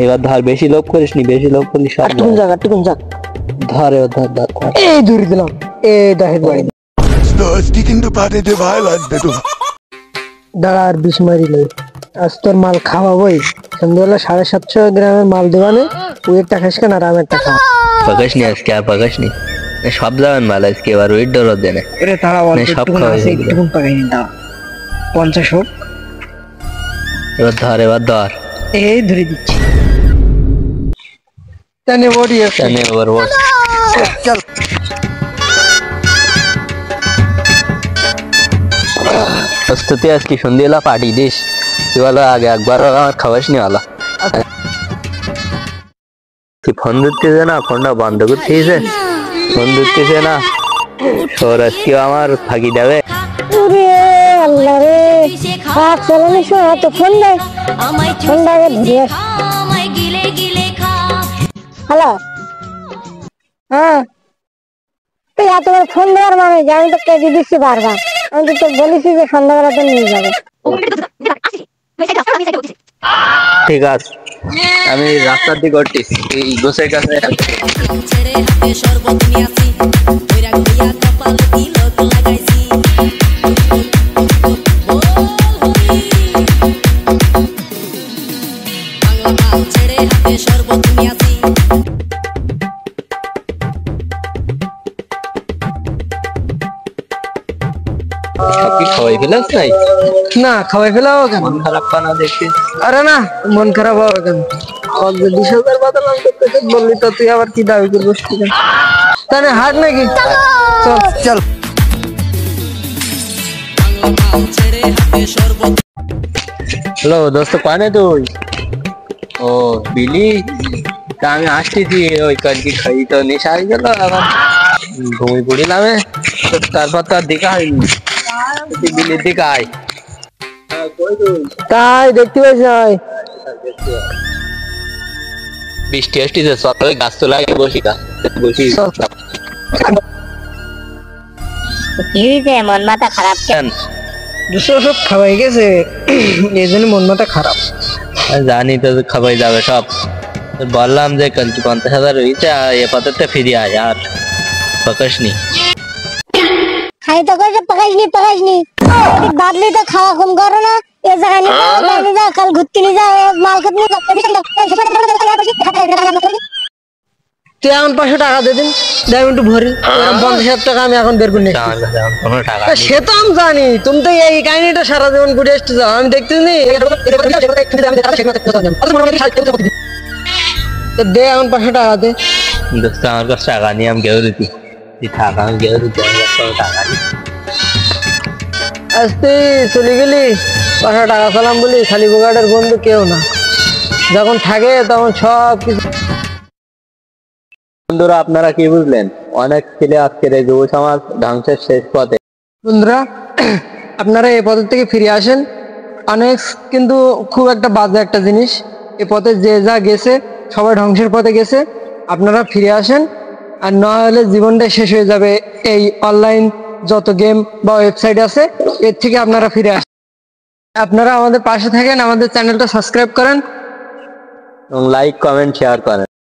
এবার ধর, বেশি লোভ করিস নি, বেশি লোভ করলি সব টুকুন যাক ধরে ধর ধর ধর। এই দূরে দিলাম, এই দাহের বাড়ি দাঁড়া আর 20 মারিলে আজ তোর মাল খাওয়াবই। সন্ধ্যাবেলা 750 গ্রামের মাল দেওয়ানে তুই একটা খাস কেন আর আমি একটা খাওয়া। पकस नहीं इसके आप पकस नहीं सब जावन माला इसके बार वेट डर देने अरे तारा वाला सब टुकुन আছে টুকুন পাকাই নি দাও 50 হোক। এবার ধর, এবার ধর, এই ধরে দিচ্ছি তানে বডি আছে টানে ওভার ওয়াট। চল প্রস্তুতি আজকে সন্ধ্যেবেলা পার্টি দিস তুই বলো আগে একবার আমার খাওয়াস নি वाला তুই ফোন দিতেছে না, ফোনটা বন্ধ করতেছে, ফোন দিতেছে না সর আজকে আমার ফাঁকি দেবে। ওরে আল্লাহ রে হাত চালানোর সময় তো ফোন দেয়, ফোনটা আগে ধরে আস। হ্যালো, হ্যাঁ তুই এতবার ফোন দেওয়ার মানে যে আমি তো কেটে দিচ্ছি বারবার। আমি তো তোকে বলেছি যে সন্ধ্যাবেলা তো নিয়ে যাবে। ঠিক আছে, আমি রাস্তার দিকে উঠতেছি, এই গোসের কাছে। খাওয়াই ফেলাস নাই? না খাওয়াই ফেলাও কেন? মন খারাপ পানা দেখে। আরে না মন খারাপ হবে কেন? 20,000 বাদালাম করতে বললি তো তুই আবার কি দাবি করবি? তাহলে হাট নাকি? চল চল। হ্যালো দোস্ত, কানে তুই? ও বিলি, তা আমি আসতেছি, ওই কালকে খাই তো নেশা হয়ে গেল, আবার ঘুমিয়ে পড়িলাম, তারপর তো আর দেখা হয়নি। বিলির দিকে আয়। তাই দেখতে পাইছ? বৃষ্টি আসতেছে, সকালে গাছ তো লাগে, বসি বসি। কি হয়েছে, মন মাথা খারাপ কেন? দুশো সব খাওয়াই গেছে, এই জন্য মন মাথা খারাপ। জানি তো খাবাই যাবে সব, বললাম যে 50,000 হয়েছে, এ পাতাতে ফিরে আয়, আর প্রকাশ নি। খাই তো কইছে পাকাইনি বাদলি তো খাওয়া কম করো না। এ জায়গায় নিয়ে যাও, কাল ঘুরতে নিয়ে যাও, মাল খেতে নিয়ে যাও। তুই এখন 500 টাকা দিয়ে দিন, দেখ একটু ভরি। 50,000 টাকা আমি এখন বের করে নিচ্ছি। সে তো আমি জানি, তুমি তো এই কাহিনীটা সারা জীবন ঘুরে আসতে যাও, আমি দেখতেছি। দে এখন 500 টাকা দে। দোস্ত আমার কাছে টাকা নিয়ে আমি গেও দিতি, টাকা আমি গেও দিতি, আমার কাছে টাকা নেই। আজ তুই চলে গেলি, 500 টাকা সালাম বলি, খালি বোগাটের বন্ধু কেউ না, যখন থাকে তখন সব কিছু। বন্ধুরা আপনারা কি বুঝলেন? অনেক ছেলে আজকের এই যুব সমাজ ধ্বংসের শেষ পথে। বন্ধুরা আপনারা এই পথের থেকে ফিরে আসেন। অনেক কিন্তু খুব একটা বাজে একটা জিনিস, এ পথে যে যা গেছে সবাই ধ্বংসের পথে গেছে। আপনারা ফিরে আসেন, আর না হলে জীবনটাই শেষ হয়ে যাবে। এই অনলাইন যত গেম বা ওয়েবসাইট আছে এর থেকে আপনারা ফিরে আসেন। আপনারা আমাদের পাশে থাকেন, আমাদের চ্যানেলটা সাবস্ক্রাইব করেন এবং লাইক কমেন্ট শেয়ার করেন।